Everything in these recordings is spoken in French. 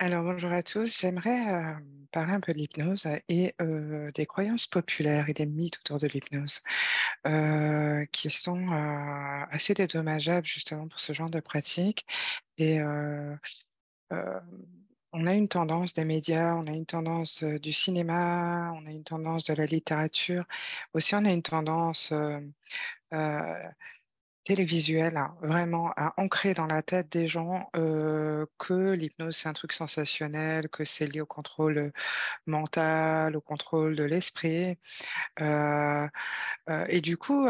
Alors bonjour à tous, j'aimerais parler un peu de l'hypnose et des croyances populaires et des mythes autour de l'hypnose qui sont assez dédommageables justement pour ce genre de pratique. Et euh, on a une tendance des médias, on a une tendance du cinéma, on a une tendance de la littérature. Aussi, on a une tendance euh, télévisuel, hein, vraiment à ancrer dans la tête des gens, que l'hypnose, c'est un truc sensationnel, que c'est lié au contrôle, mental, au contrôle de l'esprit. Heu et du coup,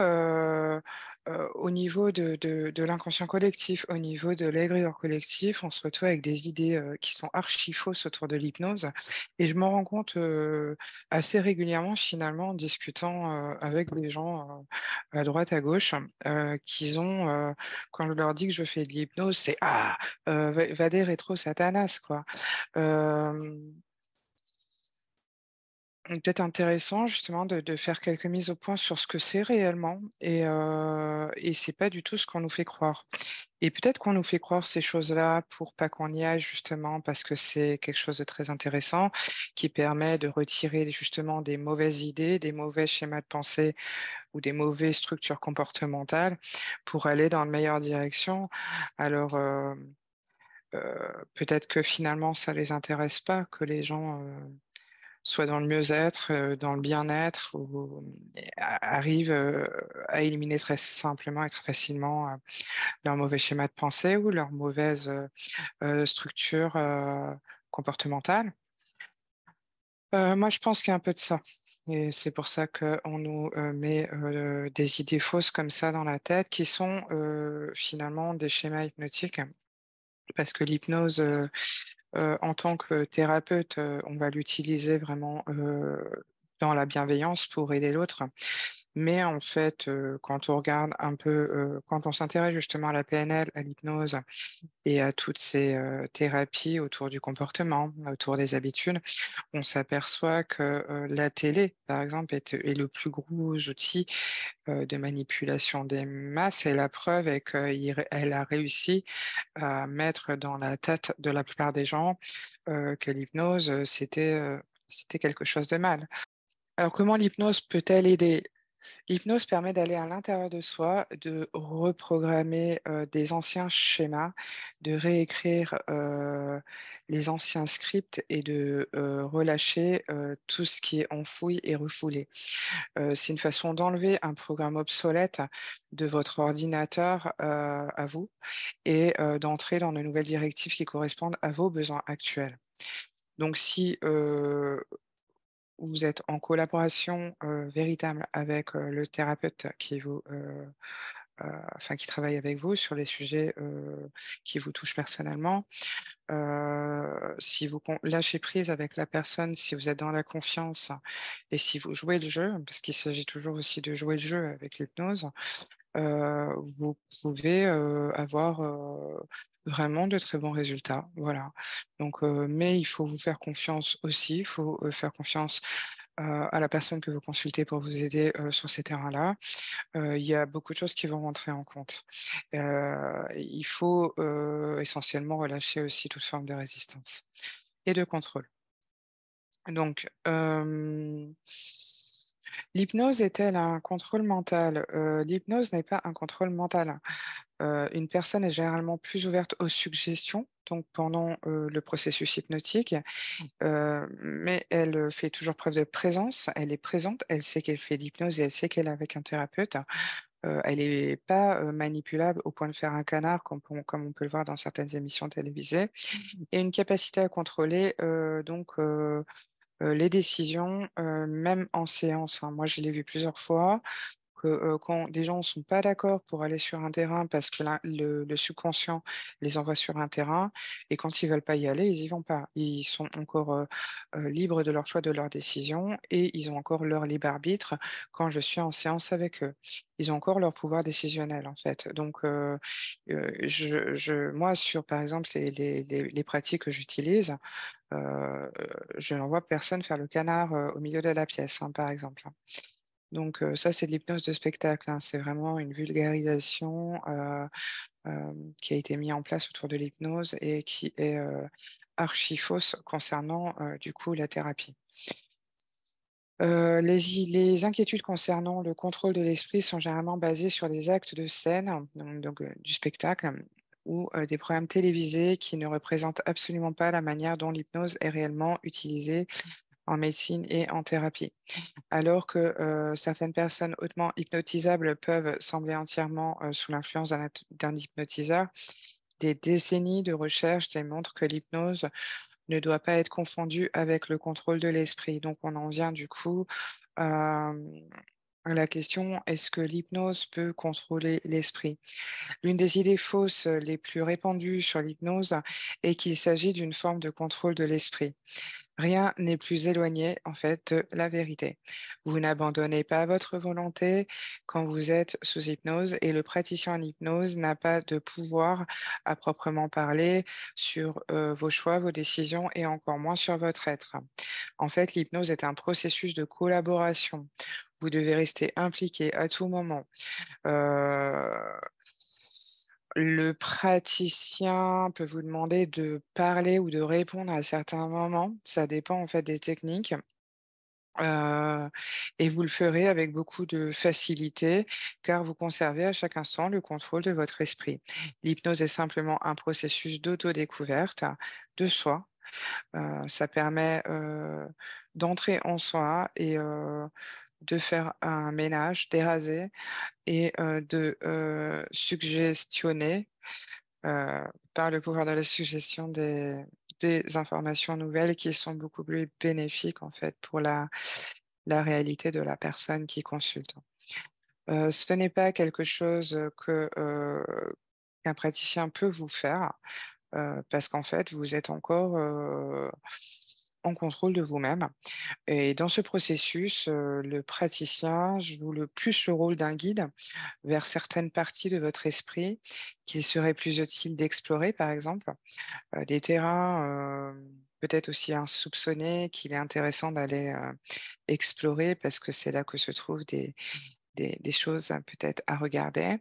au niveau de l'inconscient collectif, au niveau de l'égrégore collectif, on se retrouve avec des idées, qui sont archi fausses autour de l'hypnose et je m'en rends compte, assez régulièrement finalement en discutant, avec des gens, à droite, à gauche, qu'ils ont, quand je leur dis que je fais de l'hypnose, c'est: «Ah, vade rétro Satanas», quoi. Hem Peut-être intéressant justement de faire quelques mises au point sur ce que c'est réellement et c'est pas du tout ce qu'on nous fait croire. Et peut-être qu'on nous fait croire ces choses-là pour pas qu'on y aille justement parce que c'est quelque chose de très intéressant qui permet de retirer justement des mauvaises idées, des mauvais schémas de pensée ou des mauvaises structures comportementales pour aller dans de meilleures directions. Alors, peut-être que finalement ça les intéresse pas que les gens, soit dans le mieux-être, dans le bien-être ou arrivent, à éliminer très simplement et très facilement, leur mauvais schéma de pensée ou leur mauvaise, structure, comportementale. Moi, je pense qu'il y a un peu de ça et c'est pour ça qu'on nous, met, des idées fausses comme ça dans la tête qui sont, finalement des schémas hypnotiques. Parce que l'hypnose, en tant que thérapeute, on va l'utiliser vraiment, dans la bienveillance pour aider l'autre. Mais en fait, quand on regarde un peu, quand on s'intéresse justement à la PNL, à l'hypnose et à toutes ces, thérapies autour du comportement, autour des habitudes, on s'aperçoit que, la télé, par exemple, est le plus gros outil, de manipulation des masses et la preuve est qu'elle a réussi à mettre dans la tête de la plupart des gens, que l'hypnose, c'était quelque chose de mal. Alors comment l'hypnose peut-elle aider? L'hypnose permet d'aller à l'intérieur de soi, de reprogrammer, des anciens schémas, de réécrire, les anciens scripts et de, relâcher, tout ce qui est enfoui et refoulé. C'est une façon d'enlever un programme obsolète de votre ordinateur, à vous et d'entrer dans de nouvelles directives qui correspondent à vos besoins actuels. Donc si, vous êtes en collaboration, véritable avec, le thérapeute qui vous, enfin qui travaille avec vous sur les sujets, qui vous touchent personnellement. Si vous lâchez prise avec la personne, si vous êtes dans la confiance et si vous jouez le jeu, parce qu'il s'agit toujours aussi de jouer le jeu avec l'hypnose, vous pouvez, avoir, vraiment de très bons résultats, voilà. Donc mais il faut vous faire confiance aussi, il faut, faire confiance, à la personne que vous consultez pour vous aider, sur ces terrains-là. Il y a beaucoup de choses qui vont rentrer en compte. Il faut, essentiellement relâcher aussi toute forme de résistance et de contrôle. Donc, l'hypnose est-elle un contrôle mental? L'hypnose n'est pas un contrôle mental. Une personne est généralement plus ouverte aux suggestions, donc pendant, le processus hypnotique, mais elle, fait toujours preuve de présence. Elle est présente, elle sait qu'elle fait de l'hypnose et elle sait qu'elle est avec un thérapeute. Elle est pas, manipulable au point de faire un canard comme on peut le voir dans certaines émissions télévisées et une capacité à contrôler, les décisions, même en séance, hein. Moi, je l'ai vu plusieurs fois que, quand des gens ne sont pas d'accord pour aller sur un terrain parce que le subconscient les envoie sur un terrain et quand ils veulent pas y aller, ils y vont pas. Ils sont encore, libres de leur choix, de leur décision et ils ont encore leur libre arbitre quand je suis en séance avec eux. Ils ont encore leur pouvoir décisionnel, en fait. Donc, moi, sur, par exemple, les pratiques que j'utilise, je n'envoie personne faire le canard, au milieu de la pièce, hein, par exemple, hein. Donc ça, c'est de l'hypnose de spectacle, hein. C'est vraiment une vulgarisation, qui a été mis en place autour de l'hypnose et qui est, archi fausses concernant, du coup, la thérapie. Les inquiétudes concernant le contrôle de l'esprit sont généralement basées sur des actes de scène, du spectacle ou, des programmes télévisés qui ne représentent absolument pas la manière dont l'hypnose est réellement utilisée en médecine et en thérapie. Alors que, certaines personnes hautement hypnotisables peuvent sembler entièrement, sous l'influence d'un hypnotiseur, des décennies de recherche démontrent que l'hypnose ne doit pas être confondue avec le contrôle de l'esprit. Donc on en vient du coup, hem, à la question: est-ce que l'hypnose peut contrôler l'esprit? L'une des idées fausses les plus répandues sur l'hypnose est qu'il s'agit d'une forme de contrôle de l'esprit. Rien n'est plus éloigné, en fait, de la vérité. Vous n'abandonnez pas votre volonté quand vous êtes sous hypnose et le praticien en hypnose n'a pas de pouvoir à proprement parler sur vos choix, vos décisions et encore moins sur votre être. En fait, l'hypnose est un processus de collaboration. Vous devez rester impliqué à tout moment. Euh, le praticien peut vous demander de parler ou de répondre à certains moments. Ça dépend en fait des techniques. Heu et vous le ferez avec beaucoup de facilité, car vous conservez à chaque instant le contrôle de votre esprit. L'hypnose est simplement un processus d'autodécouverte de soi. Ça permet, d'entrer en soi et de faire un ménage, d'éraser et de, suggestionner, par le pouvoir de la suggestion des informations nouvelles qui sont beaucoup plus bénéfiques, en fait, pour la réalité de la personne qui consulte. Ce n'est pas quelque chose, qu'un praticien peut vous faire, parce qu'en fait, vous êtes encore, en contrôle de vous-même et dans ce processus, le praticien joue le plus le rôle d'un guide vers certaines parties de votre esprit qu'il serait plus utile d'explorer, par exemple, des terrains, peut-être aussi insoupçonnés qu'il est intéressant d'aller, explorer parce que c'est là que se trouvent des choses peut-être à regarder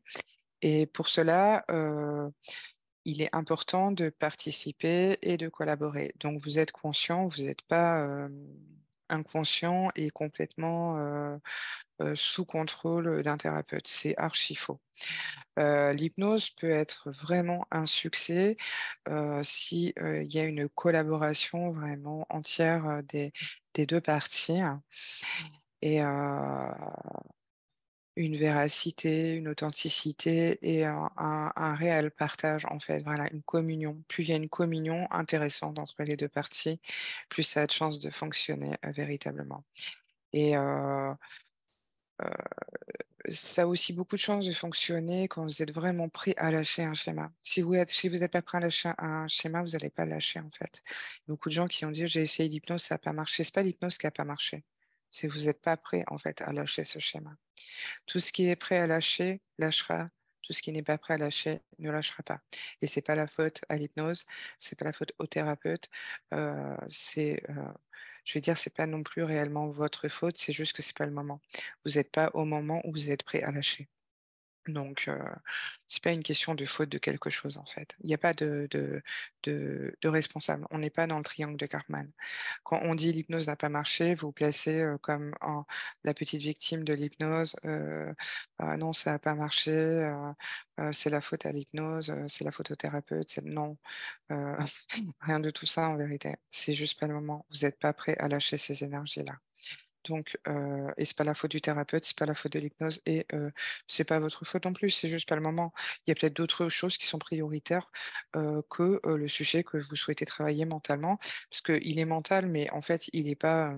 et pour cela, il est important de participer et de collaborer. Donc vous êtes conscient, vous n'êtes pas, inconscient et complètement, sous contrôle, d'un thérapeute. C'est archi faux. L'hypnose peut être vraiment un succès, si, il y a une collaboration vraiment entière, des 2 parties et une véracité, une authenticité et un réel partage, en fait, voilà, une communion. Plus il y a une communion intéressante entre les 2 parties, plus ça a de chances de fonctionner, véritablement et ça a aussi beaucoup de chances de fonctionner quand vous êtes vraiment prêt à lâcher un schéma. Si vous êtes pas prêt à lâcher un schéma, vous allez pas le lâcher, en fait. Beaucoup de gens qui ont dit: «J'ai essayé l'hypnose, ça a pas marché». C'est pas l'hypnose qui a pas marché, c'est que vous êtes pas prêt, en fait, à lâcher ce schéma. Tout ce qui est prêt à lâcher, lâchera. Tout ce qui n'est pas prêt à lâcher, ne lâchera pas. Et c'est pas la faute à l'hypnose, c'est pas la faute au thérapeute. Je veux dire, c'est pas non plus réellement votre faute, c'est juste que c'est pas le moment. Vous n'êtes pas au moment où vous êtes prêt à lâcher. Donc, c'est pas une question de faute de quelque chose, en fait. Il y a pas de responsable. On n'est pas dans le triangle de Karpman. Quand on dit: «L'hypnose n'a pas marché», vous vous placez, comme en la petite victime de l'hypnose, «Ah non, ça a pas marché, c'est la faute à l'hypnose, c'est la faute au thérapeute», c'est non, heu, rien de tout ça en vérité. C'est juste pas le moment. Vous êtes pas prêt à lâcher ces énergies-là. Donc, et c'est pas la faute du thérapeute, c'est pas la faute de l'hypnose et c'est pas votre faute non plus, c'est juste pas le moment. Il y a peut-être d'autres choses qui sont prioritaires, que, le sujet que vous souhaitez travailler mentalement. Parce qu'il est mental, mais en fait, il est pas,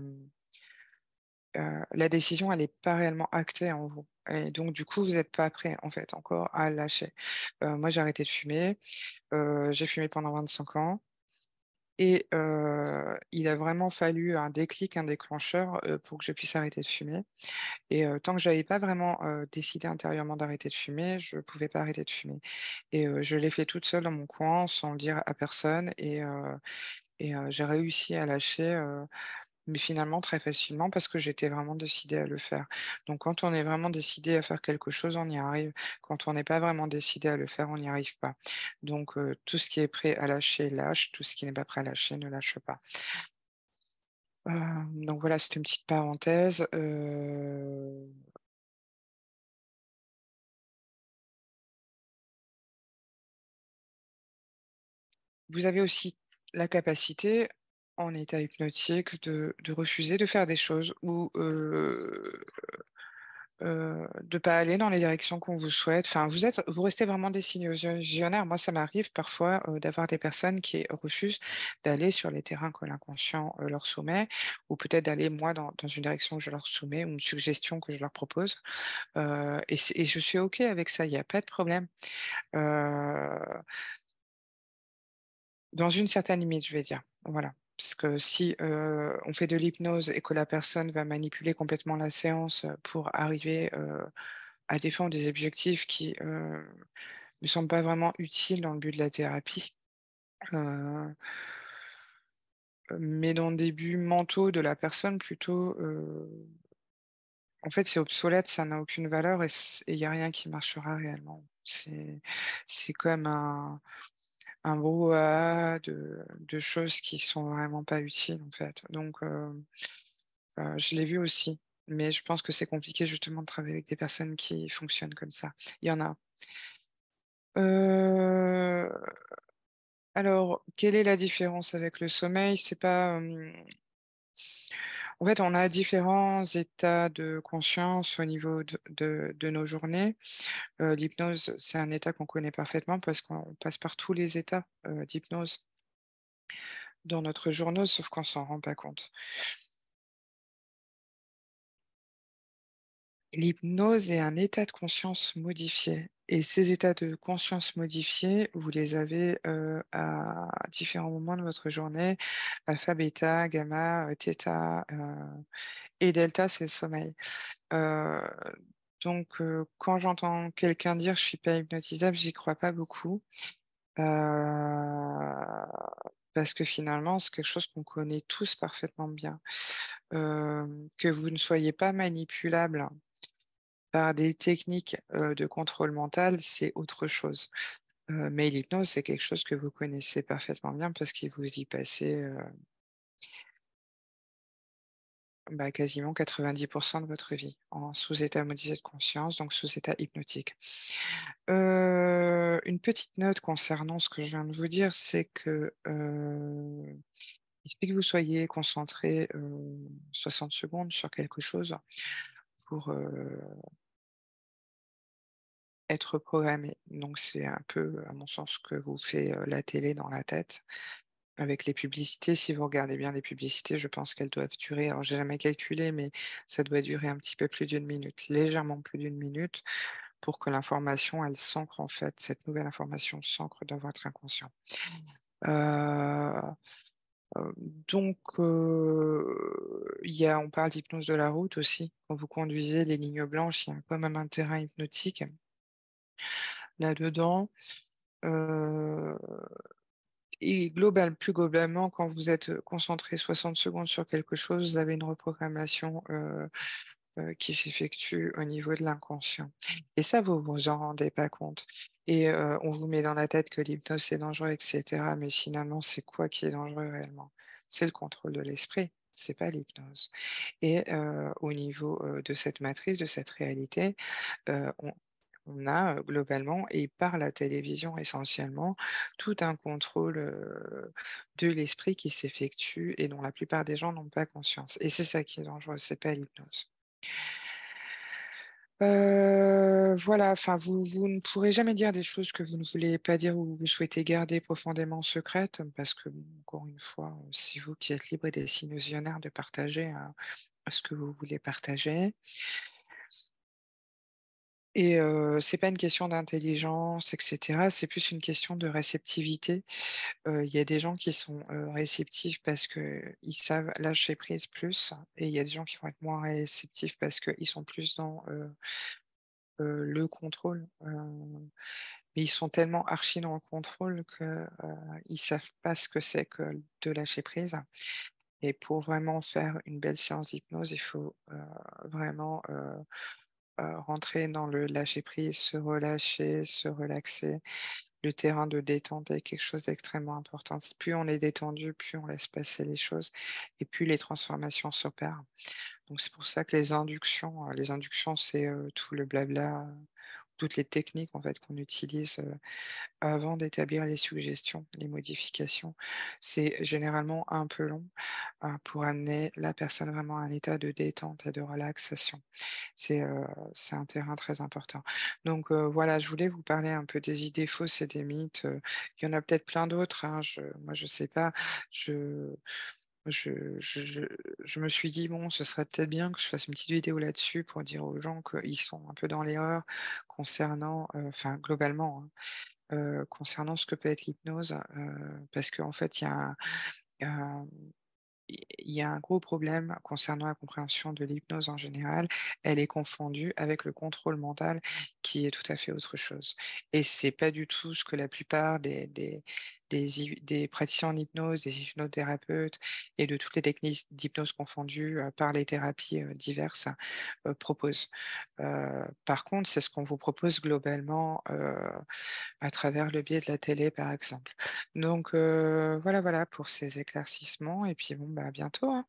la décision, elle est pas réellement actée en vous et donc du coup, vous êtes pas prêt, en fait, encore à lâcher. Moi, j'ai arrêté de fumer, j'ai fumé pendant 25 ans. Et il a vraiment fallu un déclic, un déclencheur, pour que je puisse arrêter de fumer et tant que j'avais pas vraiment, décidé intérieurement d'arrêter de fumer, je pouvais pas arrêter de fumer et je l'ai fait toute seule dans mon coin sans le dire à personne et j'ai réussi à lâcher, mais finalement très facilement parce que j'étais vraiment décidée à le faire. Donc quand on est vraiment décidé à faire quelque chose, on y arrive. Quand on n'est pas vraiment décidé à le faire, on n'y arrive pas. Donc tout ce qui est prêt à lâcher, lâche, tout ce qui n'est pas prêt à lâcher, ne lâche pas. Donc voilà, c'était une petite parenthèse. Vous avez aussi la capacité, en état hypnotique, de refuser de faire des choses ou de pas aller dans les directions qu'on vous souhaite. Enfin, vous restez vraiment décisionnaire. Moi, ça m'arrive parfois, d'avoir des personnes qui refusent d'aller sur les terrains que l'inconscient, leur soumet ou peut-être d'aller, moi, dans une direction que je leur soumets ou une suggestion que je leur propose, et je suis OK avec ça, il y a pas de problème. Heu Dans une certaine limite, je vais dire, voilà. Parce que si, on fait de l'hypnose et que la personne va manipuler complètement la séance, pour arriver, à défendre des objectifs qui, me semblent pas vraiment utiles dans le but de la thérapie, heu, mais dans des buts mentaux de la personne plutôt, en fait, c'est obsolète, ça n'a aucune valeur et il y a rien qui marchera réellement. C'est comme un brouhaha de choses qui sont vraiment pas utiles, en fait. Donc je l'ai vu aussi, mais je pense que c'est compliqué justement de travailler avec des personnes qui fonctionnent comme ça. Il y en a. Heu, alors, quelle est la différence avec le sommeil? C'est pas, en fait, on a différents états de conscience au niveau de nos journées. L'hypnose, c'est un état qu'on connaît parfaitement parce qu'on passe par tous les états, d'hypnose dans notre journaux, sauf qu'on s'en rend pas compte. L'hypnose est un état de conscience modifié et ces états de conscience modifiés, vous les avez, à différents moments de votre journée. Alpha, bêta, gamma, thêta, et delta, c'est le sommeil. Heu, donc quand j'entends quelqu'un dire: «Je suis pas hypnotisable», j'y crois pas beaucoup, heu, parce que finalement, c'est quelque chose qu'on connaît tous parfaitement bien. Que vous ne soyez pas manipulable par des techniques, de contrôle mental, c'est autre chose. Mais l'hypnose, c'est quelque chose que vous connaissez parfaitement bien parce que vous y passez, bah, quasiment 90 de votre vie en sous état modifié de conscience, donc sous état hypnotique. Une petite note concernant ce que je viens de vous dire, c'est que, il suffit que vous soyez concentré, 60 secondes sur quelque chose pour, être programmé. Donc c'est un peu, à mon sens, ce que vous fait, la télé dans la tête avec les publicités. Si vous regardez bien les publicités, je pense qu'elles doivent durer, alors j'ai jamais calculé, mais ça doit durer un petit peu plus d'une minute, légèrement plus d'une minute pour que l'information, elle s'ancre en fait, cette nouvelle information s'ancre dans votre inconscient. Heu, donc on parle d'hypnose de la route aussi. Quand vous conduisez les lignes blanches, il y a quand même un terrain hypnotique là-dedans. Heu et plus globalement, quand vous êtes, concentré 60 secondes sur quelque chose, vous avez une reprogrammation, qui s'effectue au niveau de l'inconscient et ça, vous vous en rendez pas compte et on vous met dans la tête que l'hypnose, c'est dangereux et cetera, mais finalement, c'est quoi qui est dangereux réellement? C'est le contrôle de l'esprit, c'est pas l'hypnose et au niveau, de cette matrice, de cette réalité, on a, globalement et par la télévision essentiellement, tout un contrôle, de l'esprit qui s'effectue et dont la plupart des gens n'ont pas conscience et c'est ça qui est dangereux, c'est pas l'hypnose. Voilà, enfin vous ne pourrez jamais dire des choses que vous ne voulez pas dire ou vous souhaitez garder profondément secrètes parce que bon, encore une fois, c'est vous qui êtes libre et décisionnaire de partager, ce que vous voulez partager. Et c'est pas une question d'intelligence et cetera, c'est plus une question de réceptivité. Il y a des gens qui sont, réceptifs parce qu'ils savent lâcher prise plus et il y a des gens qui vont être moins réceptifs parce qu'ils sont plus dans, le contrôle, mais ils sont tellement archi dans le contrôle que, ils savent pas ce que c'est que de lâcher prise Et pour vraiment faire une belle séance d'hypnose, il faut, vraiment, rentrer dans le lâcher prise, se relâcher, se relaxer. Le terrain de détente est quelque chose d'extrêmement important. Plus on est détendu, plus on laisse passer les choses et plus les transformations s'opèrent. Donc c'est pour ça que les inductions, c'est, tout le blabla, toutes les techniques en fait qu'on utilise, avant d'établir les suggestions, les modifications. C'est généralement un peu long, pour amener la personne vraiment à un état de détente et de relaxation. C'est un terrain très important. Donc, voilà, je voulais vous parler un peu des idées fausses et des mythes, il y en a peut-être plein d'autres, hein, moi je sais pas, je je me suis dit: «Bon, ce serait peut-être bien que je fasse une petite vidéo là-dessus pour dire aux gens qu'ils sont un peu dans l'erreur concernant, enfin globalement, hein, concernant ce que peut être l'hypnose», parce qu'en fait, un il y a un gros problème concernant la compréhension de l'hypnose en général. Elle est confondue avec le contrôle mental qui est tout à fait autre chose. Et c'est pas du tout ce que la plupart des praticiens en hypnose, des hypnothérapeutes et de toutes les techniques d'hypnose confondues, par les thérapies, diverses, proposent. Par contre, c'est ce qu'on vous propose globalement, à travers le biais de la télé, par exemple. Donc voilà, voilà pour ces éclaircissements et puis bon, bah, à bientôt, hein.